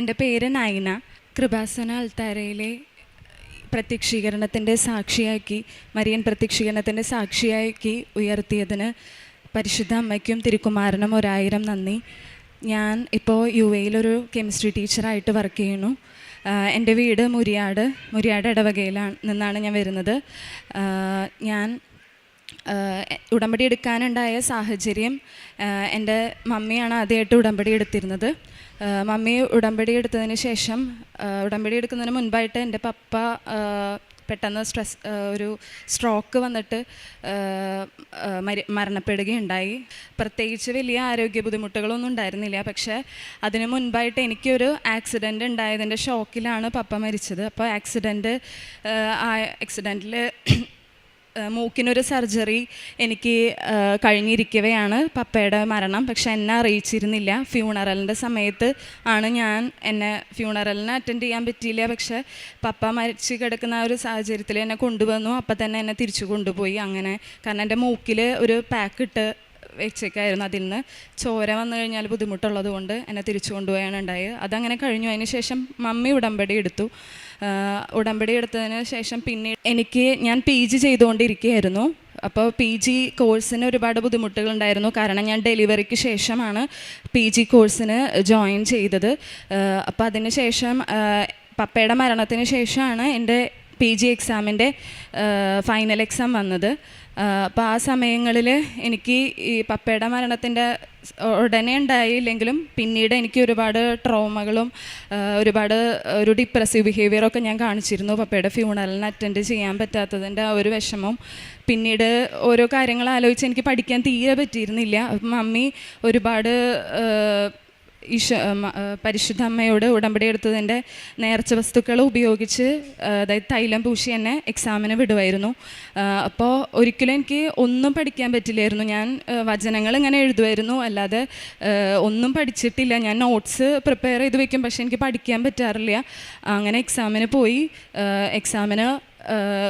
എൻ്റെ പേര് നൈന. കൃപാസന അൾത്താരയിലെ പ്രത്യക്ഷീകരണത്തിൻ്റെ സാക്ഷിയാക്കി, മരിയൻ പ്രത്യക്ഷീകരണത്തിൻ്റെ സാക്ഷിയാക്കി ഉയർത്തിയതിന് പരിശുദ്ധ അമ്മയ്ക്കും തിരുക്കുമാരനും 1000 നന്ദി. ഞാൻ ഇപ്പോൾ UAE കെമിസ്ട്രി ടീച്ചറായിട്ട് വർക്ക് ചെയ്യുന്നു. എൻ്റെ വീട് മുരിയാട് ഇടവകയിലാണ് നിന്നാണ് ഞാൻ വരുന്നത്. ഞാൻ ഉടമ്പടി എടുക്കാനുണ്ടായ സാഹചര്യം, എൻ്റെ മമ്മിയാണ് ആദ്യമായിട്ട് ഉടമ്പടി എടുത്തിരുന്നത്. മമ്മി ഉടമ്പടി എടുത്തതിന് ശേഷം, ഉടമ്പടി എടുക്കുന്നതിന് മുൻപായിട്ട് എൻ്റെ പപ്പ പെട്ടെന്ന് ഒരു സ്ട്രോക്ക് വന്നിട്ട് മരണപ്പെടുകയുണ്ടായി. പ്രത്യേകിച്ച് വലിയ ആരോഗ്യ ബുദ്ധിമുട്ടുകളൊന്നും ഉണ്ടായിരുന്നില്ല. പക്ഷേ അതിന് മുൻപായിട്ട് എനിക്കൊരു ആക്സിഡൻ്റ് ഉണ്ടായതിൻ്റെ ഷോക്കിലാണ് പപ്പ മരിച്ചത്. അപ്പോൾ ആക്സിഡൻറ്റിൽ മൂക്കിനൊരു സർജറി എനിക്ക് കഴിഞ്ഞിരിക്കവെയാണ് പപ്പയുടെ മരണം. പക്ഷെ എന്നെ അറിയിച്ചിരുന്നില്ല. ഫ്യൂണറലിൻ്റെ സമയത്ത് ആണ് എന്നെ ഫ്യൂണറലിന് അറ്റൻഡ് ചെയ്യാൻ പറ്റിയില്ല. പക്ഷെ പപ്പ മരിച്ച് കിടക്കുന്ന ഒരു സാഹചര്യത്തിൽ എന്നെ കൊണ്ടുവന്നു. അപ്പം തന്നെ എന്നെ തിരിച്ചു കൊണ്ടുപോയി. അങ്ങനെ കാരണം എൻ്റെ മൂക്കിൽ ഒരു പാക്ക് ഇട്ട് വെച്ചേക്കായിരുന്നു. അതിൽ നിന്ന് ചോര വന്നു കഴിഞ്ഞാൽ ബുദ്ധിമുട്ടുള്ളത് കൊണ്ട് എന്നെ തിരിച്ചു കൊണ്ടുപോയാണ് ഉണ്ടായത്. അതങ്ങനെ കഴിഞ്ഞു. അതിന് ശേഷം മമ്മി ഉടമ്പടി എടുത്തു. ഉടമ്പടി എടുത്തതിന് ശേഷം പിന്നീട് ഞാൻ PG ചെയ്തുകൊണ്ടിരിക്കുകയായിരുന്നു. അപ്പോൾ PG കോഴ്സിന് ഒരുപാട് ബുദ്ധിമുട്ടുകളുണ്ടായിരുന്നു. കാരണം ഞാൻ ഡെലിവറിക്ക് ശേഷമാണ് PG കോഴ്സിന് ജോയിൻ ചെയ്തത്. അപ്പോൾ അതിന് ശേഷം പപ്പയുടെ മരണത്തിന് ശേഷമാണ് എൻ്റെ PG എക്സാമിൻ്റെ ഫൈനൽ എക്സാം വന്നത്. അപ്പോൾ ആ സമയങ്ങളിൽ എനിക്ക് ഈ പപ്പയുടെ മരണത്തിൻ്റെ ഉടനെ ഉണ്ടായില്ലെങ്കിലും പിന്നീട് എനിക്ക് ഒരുപാട് ട്രോമകളും ഒരു ഡിപ്രസീവ് ബിഹേവിയറൊക്കെ ഞാൻ കാണിച്ചിരുന്നു. പപ്പയുടെ ഫ്യൂണറലിന് അറ്റൻഡ് ചെയ്യാൻ പറ്റാത്തതിൻ്റെ ആ ഒരു വിഷമം. പിന്നീട് ഓരോ കാര്യങ്ങൾ ആലോചിച്ച് എനിക്ക് പഠിക്കാൻ തീരെ പറ്റിയിരുന്നില്ല. മമ്മി ഒരുപാട് പരിശുദ്ധ അമ്മയോട് ഉടമ്പടി എടുത്തതിൻ്റെ നേർച്ച വസ്തുക്കൾ ഉപയോഗിച്ച്, അതായത് തൈലം പൂശി എന്നെ എക്സാമിന് വിടുമായിരുന്നു. അപ്പോൾ ഒരിക്കലും എനിക്ക് ഒന്നും പഠിക്കാൻ പറ്റില്ലായിരുന്നു. ഞാൻ വചനങ്ങൾ ഇങ്ങനെ എഴുതുമായിരുന്നു, അല്ലാതെ ഒന്നും പഠിച്ചിട്ടില്ല. ഞാൻ നോട്ട്സ് പ്രിപ്പയർ ചെയ്ത് വെക്കും, പക്ഷെ എനിക്ക് പഠിക്കാൻ പറ്റാറില്ല. അങ്ങനെ എക്സാമിന് പോയി. എക്സാമിന്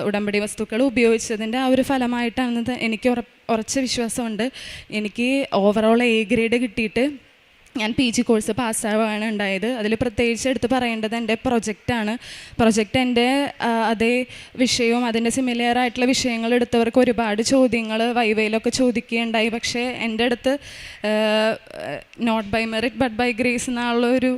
ഉടമ്പടി വസ്തുക്കൾ ഉപയോഗിച്ചതിൻ്റെ ആ ഒരു ഫലമായിട്ടാണെന്ന് എനിക്ക് ഉറച്ച വിശ്വാസമുണ്ട്. എനിക്ക് ഓവറോൾ A ഗ്രേഡ് കിട്ടിയിട്ട് ഞാൻ PG കോഴ്സ് പാസ്സാവാണ് ഉണ്ടായത്. അതിൽ പ്രത്യേകിച്ച് എടുത്ത് പറയേണ്ടത് എൻ്റെ പ്രൊജക്റ്റാണ്. പ്രൊജക്റ്റ് എൻ്റെ അതേ വിഷയവും അതിൻ്റെ സിമിലർ ആയിട്ടുള്ള വിഷയങ്ങൾ എടുത്തവർക്ക് ഒരുപാട് ചോദ്യങ്ങൾ വൈവയിലൊക്കെ ചോദിക്കുകയുണ്ടായി. പക്ഷേ എൻ്റെ അടുത്ത് not by merit but by grace എന്നുള്ളൊരു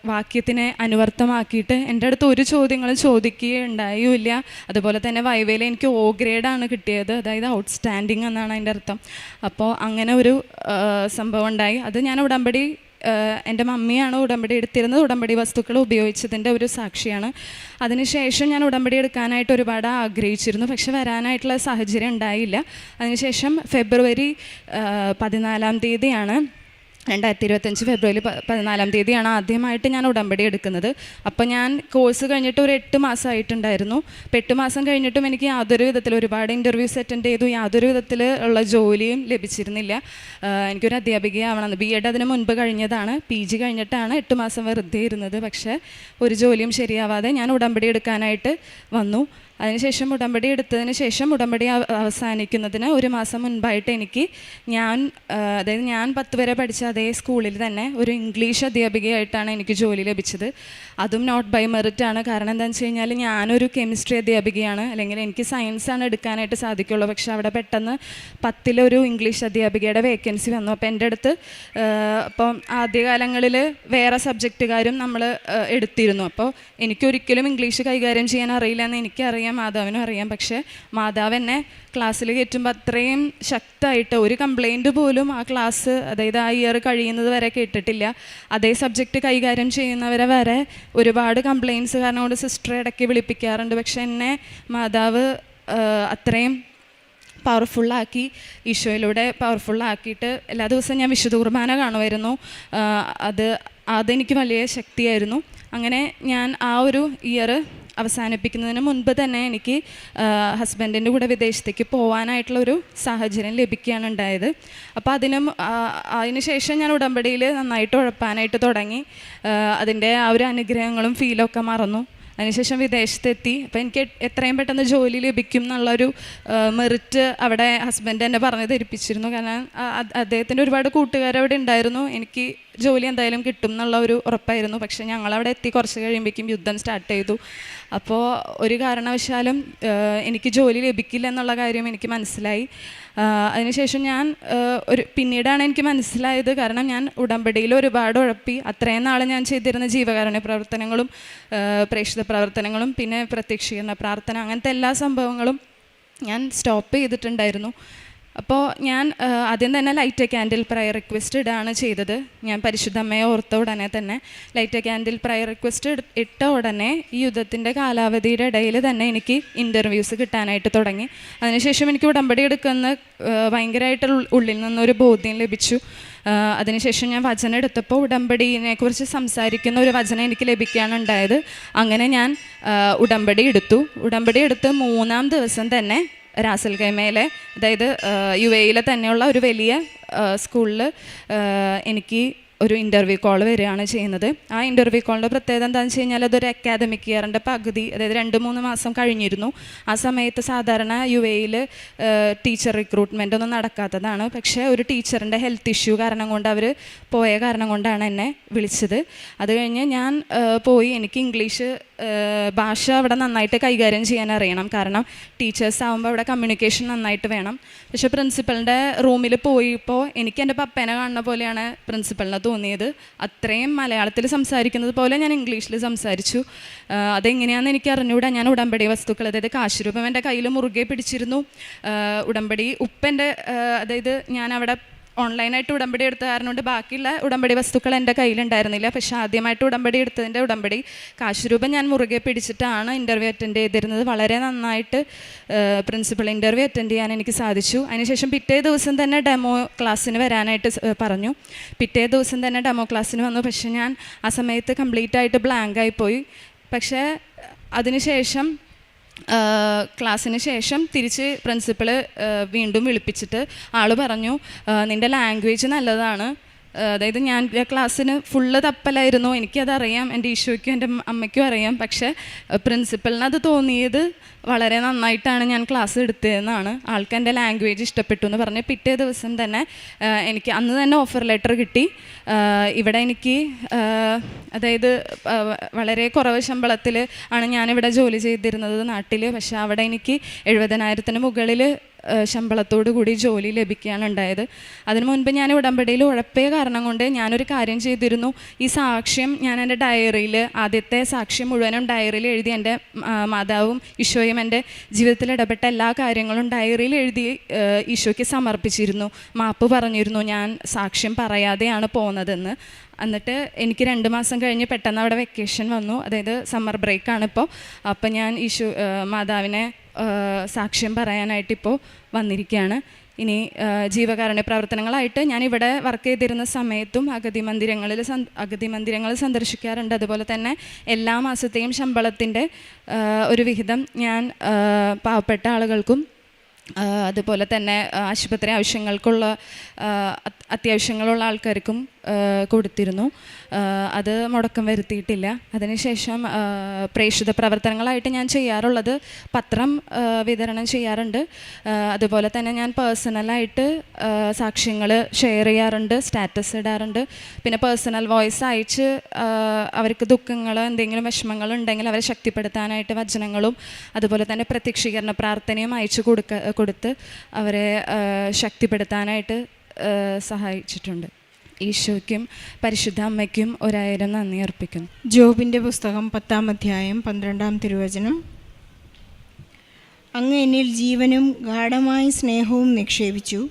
വാക്യത്തിനെ അനുവർത്തമാക്കിയിട്ട് എൻ്റെ അടുത്ത് ഒരു ചോദ്യങ്ങളും ചോദിക്കുകയുണ്ടായില്ല. അതുപോലെ തന്നെ വൈവയിൽ എനിക്ക് O ഗ്രേഡാണ് കിട്ടിയത്, അതായത് ഔട്ട്സ്റ്റാൻഡിങ് എന്നാണ് അതിൻ്റെ അർത്ഥം. അപ്പോൾ അങ്ങനെ ഒരു സംഭവം ഉണ്ടായി. അത് ഞാൻ എൻ്റെ മമ്മിയാണ് ഉടമ്പടി എടുത്തിരുന്നത്. ഉടമ്പടി വസ്തുക്കൾ ഉപയോഗിച്ചതിൻ്റെ ഒരു സാക്ഷിയാണ്. അതിനുശേഷം ഞാൻ ഉടമ്പടി എടുക്കാനായിട്ട് ഒരുപാട് ആഗ്രഹിച്ചിരുന്നു, പക്ഷെ വരാനായിട്ടുള്ള സാഹചര്യം ഉണ്ടായില്ല. അതിനുശേഷം ഫെബ്രുവരി 14 2025 ഫെബ്രുവരി 14 ആദ്യമായിട്ട് ഞാൻ ഉടമ്പടി എടുക്കുന്നത്. അപ്പോൾ ഞാൻ കോഴ്സ് കഴിഞ്ഞിട്ട് ഒരു 8 മാസമായിട്ടുണ്ടായിരുന്നു. അപ്പോൾ 8 മാസം കഴിഞ്ഞിട്ടും എനിക്ക് യാതൊരു വിധത്തിൽ, ഒരുപാട് ഇൻ്റർവ്യൂസ് അറ്റൻഡ് ചെയ്തു, യാതൊരു വിധത്തിൽ ഉള്ള ജോലിയും ലഭിച്ചിരുന്നില്ല. എനിക്കൊരു അധ്യാപികയാവണമെന്ന്. B.Ed അതിന് മുൻപ് കഴിഞ്ഞതാണ്. PG കഴിഞ്ഞിട്ടാണ് 8 മാസം വെറുതെ ഇരുന്നത്. പക്ഷേ ഒരു ജോലിയും ശരിയാവാതെ ഞാൻ ഉടമ്പടി എടുക്കാനായിട്ട് വന്നു. അതിനുശേഷം ഉടമ്പടി എടുത്തതിന് ശേഷം ഉടമ്പടി അവസാനിക്കുന്നതിന് 1 മാസം മുൻപായിട്ട് അതായത് ഞാൻ 10 വരെ പഠിച്ച അതേ സ്കൂളിൽ തന്നെ ഒരു ഇംഗ്ലീഷ് അധ്യാപികയായിട്ടാണ് എനിക്ക് ജോലി ലഭിച്ചത്. അതും നോട്ട് ബൈ മെറിറ്റ് ആണ്. കാരണം എന്താണെന്ന് വെച്ച് കഴിഞ്ഞാൽ ഞാനൊരു കെമിസ്ട്രി അധ്യാപികയാണ്, അല്ലെങ്കിൽ എനിക്ക് സയൻസാണ് എടുക്കാനായിട്ട് സാധിക്കുള്ളൂ. പക്ഷെ അവിടെ പെട്ടെന്ന് 10 ഇംഗ്ലീഷ് അധ്യാപികയുടെ വേക്കൻസി വന്നു. അപ്പോൾ എൻ്റെ അടുത്ത് അപ്പം ആദ്യകാലങ്ങളിൽ വേറെ സബ്ജക്റ്റുകാരും നമ്മൾ എടുത്തിരുന്നു. അപ്പോൾ എനിക്കൊരിക്കലും ഇംഗ്ലീഷ് കൈകാര്യം ചെയ്യാൻ അറിയില്ല എന്ന് എനിക്കറിയാം, മാതാവിനും അറിയാം. പക്ഷേ മാതാവ് എന്നെ ക്ലാസ്സിൽ കയറ്റുമ്പോൾ അത്രയും ശക്തമായിട്ട് ഒരു കംപ്ലൈൻറ്റ് പോലും ആ ക്ലാസ്, അതായത് ആ ഇയർ കഴിയുന്നത് വരെ കേട്ടിട്ടില്ല. അതേ സബ്ജക്റ്റ് കൈകാര്യം ചെയ്യുന്നവരെ വരെ ഒരുപാട് കംപ്ലൈൻറ്റ്സ് കാരണം കൊണ്ട് സിസ്റ്റർ ഇടയ്ക്ക് വിളിപ്പിക്കാറുണ്ട്. പക്ഷെ എന്നെ മാതാവ് അത്രയും പവർഫുള്ളാക്കി, ഈശോയിലൂടെ പവർഫുള്ളാക്കിയിട്ട് എല്ലാ ദിവസവും ഞാൻ വിശുദ്ധ കുർബാന കാണുമായിരുന്നു. അതെനിക്ക് വലിയ ശക്തിയായിരുന്നു. അങ്ങനെ ഞാൻ ആ ഒരു ഇയർ അവസാനിപ്പിക്കുന്നതിന് മുൻപ് തന്നെ എനിക്ക് ഹസ്ബൻഡിൻ്റെ കൂടെ വിദേശത്തേക്ക് പോകാനായിട്ടുള്ളൊരു സാഹചര്യം ലഭിക്കുകയാണ് ഉണ്ടായത്. അപ്പോൾ അതിന് ശേഷം ഞാൻ ഉടമ്പടിയിൽ നന്നായിട്ട് ഉഴപ്പാനായിട്ട് തുടങ്ങി. അതിൻ്റെ ആ ഒരു അനുഗ്രഹങ്ങളും ഫീലൊക്കെ മറന്നു. അതിനുശേഷം വിദേശത്തെത്തി. അപ്പോൾ എനിക്ക് എത്രയും പെട്ടെന്ന് ജോലി ലഭിക്കും എന്നുള്ളൊരു മെറിറ്റ് അവിടെ ഹസ്ബൻഡ് എന്നെ പറഞ്ഞ് ധരിപ്പിച്ചിരുന്നു. കാരണം അദ്ദേഹത്തിൻ്റെ ഒരുപാട് കൂട്ടുകാരവിടെ ഉണ്ടായിരുന്നു. എനിക്ക് ജോലി എന്തായാലും കിട്ടും എന്നുള്ള ഒരു ഉറപ്പായിരുന്നു. പക്ഷേ ഞങ്ങളവിടെ എത്തി കുറച്ച് കഴിയുമ്പോഴേക്കും യുദ്ധം സ്റ്റാർട്ട് ചെയ്തു. അപ്പോൾ ഒരു കാരണവശാലും എനിക്ക് ജോലി ലഭിക്കില്ല എന്നുള്ള കാര്യം എനിക്ക് മനസ്സിലായി. അതിനുശേഷം ഞാൻ പിന്നീടാണ് എനിക്ക് മനസ്സിലായത്. കാരണം ഞാൻ ഉടമ്പടിയിൽ ഒരുപാട് ഉഴപ്പി. അത്രയും നാൾ ഞാൻ ചെയ്തിരുന്ന ജീവകാരുണ്യ പ്രവർത്തനങ്ങളും പ്രേക്ഷിത പ്രവർത്തനങ്ങളും പിന്നെ പ്രത്യക്ഷീകരണ പ്രാർത്ഥന അങ്ങനത്തെ എല്ലാ സംഭവങ്ങളും ഞാൻ സ്റ്റോപ്പ് ചെയ്തിട്ടുണ്ടായിരുന്നു. അപ്പോൾ ഞാൻ ആദ്യം തന്നെ ലൈറ്റ് ക്യാൻഡിൽ പ്രയർ റിക്വസ്റ്റ് ഇടാണ് ചെയ്തത്. ഞാൻ പരിശുദ്ധ അമ്മയെ ഓർത്ത ഉടനെ തന്നെ ലൈറ്റ് ക്യാൻഡിൽ പ്രയർ റിക്വസ്റ്റ് ഇട്ട ഉടനെ ഈ യുദ്ധത്തിൻ്റെ കാലാവധിയുടെ ഇടയിൽ തന്നെ എനിക്ക് ഇൻ്റർവ്യൂസ് കിട്ടാനായിട്ട് തുടങ്ങി. അതിനുശേഷം എനിക്ക് ഉടമ്പടി എടുക്കുന്ന ഭയങ്കരമായിട്ട് ഉള്ളിൽ നിന്നൊരു ബോധ്യം ലഭിച്ചു. അതിനുശേഷം ഞാൻ വചനം എടുത്തപ്പോൾ ഉടമ്പടിനെക്കുറിച്ച് സംസാരിക്കുന്ന ഒരു വചനം എനിക്ക് ലഭിക്കാനുണ്ടായത്. അങ്ങനെ ഞാൻ ഉടമ്പടി എടുത്ത് 3-ാം ദിവസം തന്നെ റാസൽ ഖൈമയിലെ, അതായത് UAE തന്നെയുള്ള ഒരു വലിയ സ്കൂളിൽ എനിക്ക് ഒരു ഇൻ്റർവ്യൂ കോൾ വരികയാണ് ചെയ്യുന്നത്. ആ ഇൻ്റർവ്യൂ കോളിൻ്റെ പ്രത്യേകത എന്താണെന്ന് വെച്ച് കഴിഞ്ഞാൽ അതൊരു അക്കാദമിക് ഇയറിൻ്റെ പകുതി, അതായത് 2-3 മാസം കഴിഞ്ഞിരുന്നു. ആ സമയത്ത് സാധാരണ UAE ടീച്ചർ റിക്രൂട്ട്മെൻ്റ് ഒന്നും നടക്കാത്തതാണ്. പക്ഷേ ഒരു ടീച്ചറിൻ്റെ ഹെൽത്ത് ഇഷ്യൂ കാരണം കൊണ്ട് അവർ പോയ കാരണം കൊണ്ടാണ് എന്നെ വിളിച്ചത്. അത് കഴിഞ്ഞ് ഞാൻ പോയി. എനിക്ക് ഇംഗ്ലീഷ് ഭാഷ അവിടെ നന്നായിട്ട് കൈകാര്യം ചെയ്യാൻ അറിയണം. കാരണം ടീച്ചേഴ്സ് ആകുമ്പോൾ അവിടെ കമ്മ്യൂണിക്കേഷൻ നന്നായിട്ട് വേണം. പക്ഷേ പ്രിൻസിപ്പളിൻ്റെ റൂമിൽ പോയപ്പോൾ എനിക്ക് എൻ്റെ പപ്പേനെ കാണുന്ന പോലെയാണ് പ്രിൻസിപ്പളിനെ തോന്നിയത്. അത്രയും മലയാളത്തിൽ സംസാരിക്കുന്നത് പോലെ ഞാൻ ഇംഗ്ലീഷിൽ സംസാരിച്ചു. അതെങ്ങനെയാണെന്ന് എനിക്ക് അറിഞ്ഞുകൂടാ. ഞാൻ ഉടമ്പടി വസ്തുക്കൾ, അതായത് കാശുരൂപം എൻ്റെ കയ്യിൽ മുറുകെ പിടിച്ചിരുന്നു. ഉടമ്പടി ഉപ്പെൻ്റെ, അതായത് ഞാൻ അവിടെ ഓൺലൈനായിട്ട് ഉടമ്പടി എടുത്ത കാരണം കൊണ്ട് ബാക്കിയുള്ള ഉടമ്പടി വസ്തുക്കൾ എൻ്റെ കയ്യിലുണ്ടായിരുന്നില്ല. പക്ഷേ ആദ്യമായിട്ട് ഉടമ്പടി എടുത്തതിൻ്റെ ഉടമ്പടി കാശുരൂപം ഞാൻ മുറുകെ പിടിച്ചിട്ടാണ് ഇൻ്റർവ്യൂ അറ്റൻഡ് ചെയ്തിരുന്നത്. വളരെ നന്നായിട്ട് പ്രിൻസിപ്പൽ ഇൻ്റർവ്യൂ അറ്റൻഡ് ചെയ്യാൻ എനിക്ക് സാധിച്ചു. അതിനുശേഷം പിറ്റേ ദിവസം തന്നെ ഡെമോ ക്ലാസ്സിന് വരാനായിട്ട് പറഞ്ഞു. പിറ്റേ ദിവസം തന്നെ ഡെമോ ക്ലാസ്സിന് വന്നു. പക്ഷേ ഞാൻ ആ സമയത്ത് കംപ്ലീറ്റ് ആയിട്ട് ബ്ലാങ്കായിപ്പോയി. പക്ഷേ അതിനുശേഷം ക്ലാസ്സിന് ശേഷം തിരിച്ച് പ്രിൻസിപ്പൾ വീണ്ടും വിളിപ്പിച്ചിട്ട് ആൾ പറഞ്ഞു, നിൻ്റെ ലാംഗ്വേജ് നല്ലതാണ്. അതായത് ഞാൻ ക്ലാസ്സിന് ഫുള്ള് തപ്പലായിരുന്നു. എനിക്കതറിയാം, എൻ്റെ ഈശോയ്ക്കും എൻ്റെ അമ്മയ്ക്കും അറിയാം. പക്ഷേ പ്രിൻസിപ്പളിന് അത് തോന്നിയത് വളരെ നന്നായിട്ടാണ് ഞാൻ ക്ലാസ് എടുത്തതെന്നാണ്. ആൾക്ക് എൻ്റെ ലാംഗ്വേജ് ഇഷ്ടപ്പെട്ടു എന്ന് പറഞ്ഞ് പിറ്റേ ദിവസം തന്നെ എനിക്ക് അന്ന് തന്നെ ഓഫർ ലെറ്റർ കിട്ടി. ഇവിടെ എനിക്ക് അതായത് വളരെ കുറവ് ശമ്പളത്തിൽ ആണ് ഞാനിവിടെ ജോലി ചെയ്തിരുന്നത് നാട്ടിൽ. പക്ഷേ അവിടെ എനിക്ക് 70,000-ന് മുകളിൽ ശമ്പളത്തോടു കൂടി ജോലി ലഭിക്കാനുണ്ടായത്. അതിനു മുൻപ് ഞാൻ ഉടമ്പടിയിൽ ഉഴപ്പിയ കാരണം കൊണ്ട് ഞാനൊരു കാര്യം ചെയ്തിരുന്നു. ഈ സാക്ഷ്യം ഞാൻ എൻ്റെ ഡയറിയിൽ, ആദ്യത്തെ സാക്ഷ്യം മുഴുവനും ഡയറിയിൽ എഴുതി എൻ്റെ മാതാവും ഈശോയും എൻ്റെ ജീവിതത്തിൽ ഇടപെട്ട എല്ലാ കാര്യങ്ങളും ഡയറിയിൽ എഴുതി ഈശോയ്ക്ക് സമർപ്പിച്ചിരുന്നു. മാപ്പ് പറഞ്ഞിരുന്നു ഞാൻ സാക്ഷ്യം പറയാതെയാണ് പോകുന്നതെന്ന്. എന്നിട്ട് എനിക്ക് 2 മാസം കഴിഞ്ഞ് പെട്ടെന്ന് അവിടെ വെക്കേഷൻ വന്നു, അതായത് സമ്മർ ബ്രേക്കാണിപ്പോൾ. അപ്പം ഞാൻ മാതാവിനെ സാക്ഷ്യം പറയാനായിട്ടിപ്പോൾ വന്നിരിക്കുകയാണ്. ഇനി ജീവകാരുണ്യ പ്രവർത്തനങ്ങളായിട്ട് ഞാനിവിടെ വർക്ക് ചെയ്തിരുന്ന സമയത്തും അഗതി മന്ദിരങ്ങൾ സന്ദർശിക്കാറുണ്ട്. അതുപോലെ തന്നെ എല്ലാ മാസത്തെയും ശമ്പളത്തിൻ്റെ ഒരു വിഹിതം ഞാൻ പാവപ്പെട്ട ആളുകൾക്കും അതുപോലെ തന്നെ ആശുപത്രി ആവശ്യങ്ങൾക്കുള്ള അത്യാവശ്യങ്ങളുള്ള ആൾക്കാർക്കും കൊടുത്തിരുന്നു. അത് മുടക്കം വരുത്തിയിട്ടില്ല. അതിനുശേഷം പ്രേക്ഷിത പ്രവർത്തനങ്ങളായിട്ട് ഞാൻ ചെയ്യാറുള്ളത് പത്രം വിതരണം ചെയ്യാറുണ്ട്. അതുപോലെ തന്നെ ഞാൻ പേഴ്സണലായിട്ട് സാക്ഷ്യങ്ങൾ ഷെയർ ചെയ്യാറുണ്ട്, സ്റ്റാറ്റസ് ഇടാറുണ്ട്. പിന്നെ പേഴ്സണൽ വോയിസ് അയച്ച് അവർക്ക് ദുഃഖങ്ങൾ, എന്തെങ്കിലും വിഷമങ്ങൾ ഉണ്ടെങ്കിൽ അവരെ ശക്തിപ്പെടുത്താനായിട്ട് വചനങ്ങളും അതുപോലെ തന്നെ പ്രത്യക്ഷീകരണ പ്രാർത്ഥനയും അയച്ചു കൊടുത്ത് അവരെ ശക്തിപ്പെടുത്താനായിട്ട് സഹായിച്ചിട്ടുണ്ട്. ഈശോയ്ക്കും പരിശുദ്ധ അമ്മയ്ക്കും 1000 നന്ദി അർപ്പിക്കുന്നു. ജോബിൻ്റെ പുസ്തകം 10-ാം അധ്യായം 12-ാം തിരുവചനം. അങ്ങ് എന്നിൽ ജീവനും ഗാഢമായ സ്നേഹവും നിക്ഷേപിച്ചു.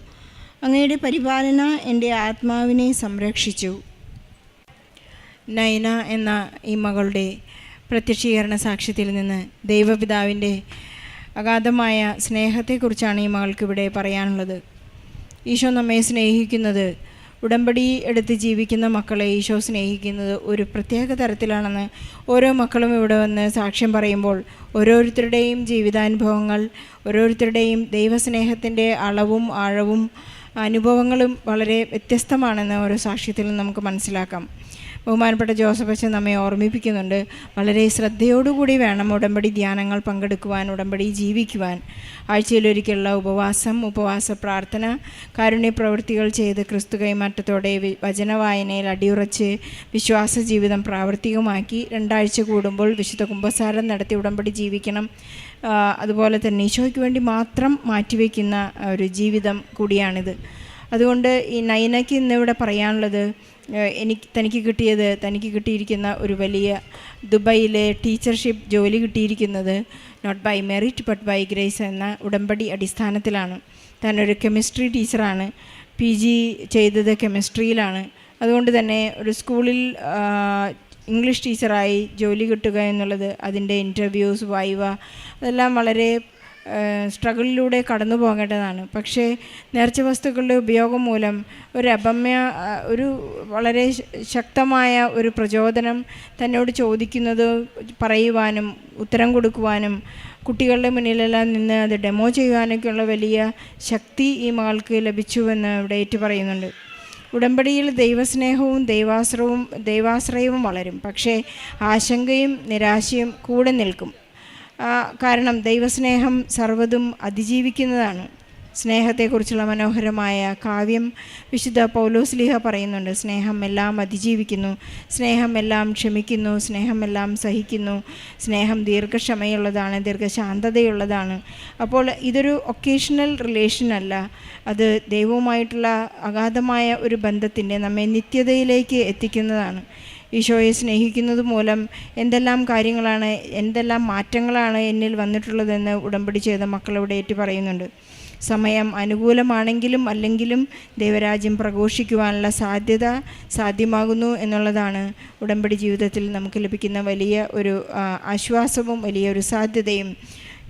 അങ്ങയുടെ പരിപാലന എൻ്റെ ആത്മാവിനെ സംരക്ഷിച്ചു. നയന എന്ന ഈ മകളുടെ പ്രത്യക്ഷീകരണ സാക്ഷ്യത്തിൽ നിന്ന് ദൈവപിതാവിൻ്റെ അഗാധമായ സ്നേഹത്തെക്കുറിച്ചാണ് ഈ മകൾക്കിവിടെ പറയാനുള്ളത്. ഈശോ നമ്മെ സ്നേഹിക്കുന്നത്, ഉടമ്പടി എടുത്ത് ജീവിക്കുന്ന മക്കളെ ഈശോ സ്നേഹിക്കുന്നത് ഒരു പ്രത്യേക തരത്തിലാണെന്ന് ഓരോ മക്കളും ഇവിടെ വന്ന് സാക്ഷ്യം പറയുമ്പോൾ ഓരോരുത്തരുടെയും ജീവിതാനുഭവങ്ങൾ, ഓരോരുത്തരുടെയും ദൈവസ്നേഹത്തിൻ്റെ അളവും ആഴവും അനുഭവങ്ങളും വളരെ വ്യത്യസ്തമാണെന്ന് ഓരോ സാക്ഷ്യത്തിലും നമുക്ക് മനസ്സിലാക്കാം. ബഹുമാനപ്പെട്ട ജോസഫ് അച്ഛൻ നമ്മെ ഓർമ്മിപ്പിക്കുന്നുണ്ട്. വളരെ ശ്രദ്ധയോടുകൂടി വേണം ഉടമ്പടി ധ്യാനങ്ങൾ പങ്കെടുക്കുവാൻ, ഉടമ്പടി ജീവിക്കുവാൻ. ആഴ്ചയിലൊരിക്കലുള്ള ഉപവാസ പ്രാർത്ഥന, കാരുണ്യ പ്രവൃത്തികൾ ചെയ്ത് ക്രിസ്തു കൈമാറ്റത്തോടെ വചനവായനയിൽ അടിയുറച്ച് വിശ്വാസ ജീവിതം പ്രാവർത്തികമാക്കി 2 ആഴ്ച കൂടുമ്പോൾ വിശുദ്ധ കുമ്പസാരം നടത്തി ഉടമ്പടി ജീവിക്കണം. അതുപോലെ തന്നെ ഈശോയ്ക്ക് വേണ്ടി മാത്രം മാറ്റിവെക്കുന്ന ഒരു ജീവിതം കൂടിയാണിത്. അതുകൊണ്ട് ഈ നൈനയ്ക്ക് ഇന്നിവിടെ പറയാനുള്ളത്, തനിക്ക് കിട്ടിയിരിക്കുന്ന ഒരു വലിയ ദുബൈയിലെ ടീച്ചർഷിപ്പ് ജോലി കിട്ടിയിരിക്കുന്നത് not by merit but by grace എന്ന ഉടമ്പടി അടിസ്ഥാനത്തിലാണ്. താനൊരു കെമിസ്ട്രി ടീച്ചറാണ്, PG ചെയ്തത് കെമിസ്ട്രിയിലാണ്. അതുകൊണ്ട് തന്നെ ഒരു സ്കൂളിൽ ഇംഗ്ലീഷ് ടീച്ചറായി ജോലി കിട്ടുക എന്നുള്ളത്, അതിൻ്റെ ഇൻ്റർവ്യൂസ്, വൈവ, അതെല്ലാം വളരെ സ്ട്രഗിളിലൂടെ കടന്നു പോകേണ്ടതാണ്. പക്ഷേ നേർച്ച വസ്തുക്കളുടെ ഉപയോഗം മൂലം ഒരു വളരെ ശക്തമായ ഒരു പ്രചോദനം തന്നോട് ചോദിക്കുന്നത് പറയുവാനും ഉത്തരം കൊടുക്കുവാനും കുട്ടികളുടെ മുന്നിലെല്ലാം നിന്ന് അത് ഡെമോ ചെയ്യുവാനൊക്കെയുള്ള വലിയ ശക്തി ഈ മകൾക്ക് ലഭിച്ചുവെന്ന് ഇവിടെ ഏറ്റു പറയുന്നുണ്ട്. ഉടമ്പടിയിൽ ദൈവസ്നേഹവും ദൈവാശ്രയവും വളരും. പക്ഷേ ആശങ്കയും നിരാശയും കൂടെ നിൽക്കും. കാരണം ദൈവസ്നേഹം സർവ്വതും അതിജീവിക്കുന്നതാണ്. സ്നേഹത്തെക്കുറിച്ചുള്ള മനോഹരമായ കാവ്യം വിശുദ്ധ പൗലോസ്ലീഹ പറയുന്നുണ്ട്. സ്നേഹം എല്ലാം അതിജീവിക്കുന്നു, സ്നേഹം എല്ലാം ക്ഷമിക്കുന്നു, സ്നേഹം എല്ലാം സഹിക്കുന്നു, സ്നേഹം ദീർഘക്ഷമയുള്ളതാണ്, ദീർഘശാന്തതയുള്ളതാണ്. അപ്പോൾ ഇതൊരു ഒക്കേഷണൽ റിലേഷൻ അല്ല, അത് ദൈവവുമായിട്ടുള്ള അഗാധമായ ഒരു ബന്ധത്തിൻ്റെ നമ്മെ നിത്യതയിലേക്ക് എത്തിക്കുന്നതാണ്. ഈശോയെ സ്നേഹിക്കുന്നത് മൂലം എന്തെല്ലാം മാറ്റങ്ങളാണ് എന്നിൽ വന്നിട്ടുള്ളതെന്ന് ഉടമ്പടി ചെയ്ത മക്കളിവിടെ ഏറ്റു പറയുന്നുണ്ട്. സമയം അനുകൂലമാണെങ്കിലും അല്ലെങ്കിലും ദൈവരാജ്യം പ്രഘോഷിക്കുവാനുള്ള സാധ്യമാകുന്നു എന്നുള്ളതാണ് ഉടമ്പടി ജീവിതത്തിൽ നമുക്ക് ലഭിക്കുന്ന വലിയ ഒരു ആശ്വാസവും വലിയൊരു സാധ്യതയും.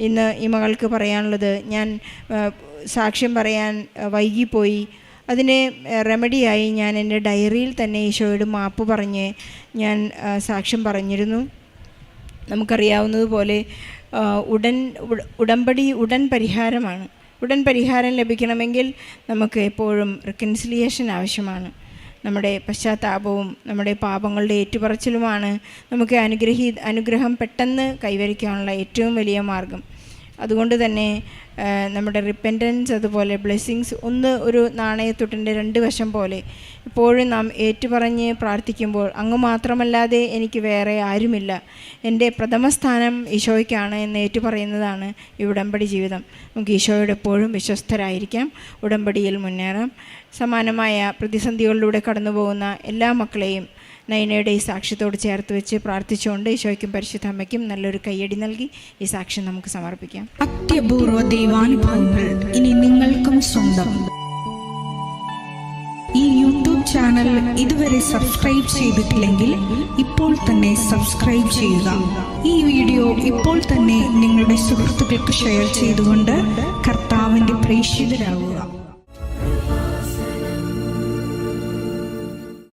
ഇന്ന് ഈ മകൾക്ക് പറയാനുള്ളത്, ഞാൻ സാക്ഷ്യം പറയാൻ വൈകിപ്പോയി, അതിനെ റെമഡിയായി ഞാൻ എൻ്റെ ഡയറിയിൽ തന്നെ ഈശോയോട് മാപ്പ് പറഞ്ഞ് ഞാൻ സാക്ഷ്യം പറഞ്ഞിരുന്നു. നമുക്കറിയാവുന്നതുപോലെ ഉടമ്പടി ഉടൻ പരിഹാരമാണ്. ഉടൻ പരിഹാരം ലഭിക്കണമെങ്കിൽ നമുക്ക് എപ്പോഴും റിക്കൺസിലിയേഷൻ ആവശ്യമാണ്. നമ്മുടെ പശ്ചാത്താപവും നമ്മുടെ പാപങ്ങളുടെ ഏറ്റുപറച്ചിലുമാണ് നമുക്ക് അനുഗ്രഹം പെട്ടെന്ന് കൈവരിക്കാനുള്ള ഏറ്റവും വലിയ മാർഗം. അതുകൊണ്ട് തന്നെ നമ്മുടെ റിപ്പൻറ്റൻസ്, അതുപോലെ ബ്ലെസ്സിങ്സ് ഒരു നാണയത്തുട്ടിൻ്റെ 2 വശം പോലെ എപ്പോഴും നാം ഏറ്റുപറഞ്ഞ് പ്രാർത്ഥിക്കുമ്പോൾ, അങ്ങ് മാത്രമല്ലാതെ എനിക്ക് വേറെ ആരുമില്ല, എൻ്റെ പ്രഥമ സ്ഥാനം ഈശോയ്ക്കാണ് എന്ന് ഏറ്റുപറയുന്നതാണ് ഈ ഉടമ്പടി ജീവിതം. നമുക്ക് ഈശോയോട് എപ്പോഴും വിശ്വസ്തരായിരിക്കാം, ഉടമ്പടിയിൽ മുന്നേറാം. സമാനമായ പ്രതിസന്ധികളിലൂടെ കടന്നു പോകുന്ന എല്ലാ മക്കളെയും നൈനയുടെ ഈ സാക്ഷ്യത്തോട് ചേർത്ത് വെച്ച് പ്രാർത്ഥിച്ചുകൊണ്ട് ഈശോയ്ക്കും പരിശുദ്ധ അമ്മയ്ക്കും നല്ലൊരു കയ്യടി നൽകി ഈ സാക്ഷ്യം നമുക്ക് സമർപ്പിക്കാം. അത്യപൂർവ ദൈവാനുഭവങ്ങൾ ഇനി നിങ്ങൾക്കും സ്വന്തം. ഈ യൂട്യൂബ് ചാനൽ ഇതുവരെ സബ്സ്ക്രൈബ് ചെയ്തിട്ടില്ലെങ്കിൽ ഇപ്പോൾ തന്നെ സബ്സ്ക്രൈബ് ചെയ്യുക. ഈ വീഡിയോ ഇപ്പോൾ തന്നെ നിങ്ങളുടെ സുഹൃത്തുക്കൾക്ക് ഷെയർ ചെയ്തുകൊണ്ട് കർത്താവിൻ്റെ പ്രേക്ഷിതരാകുക.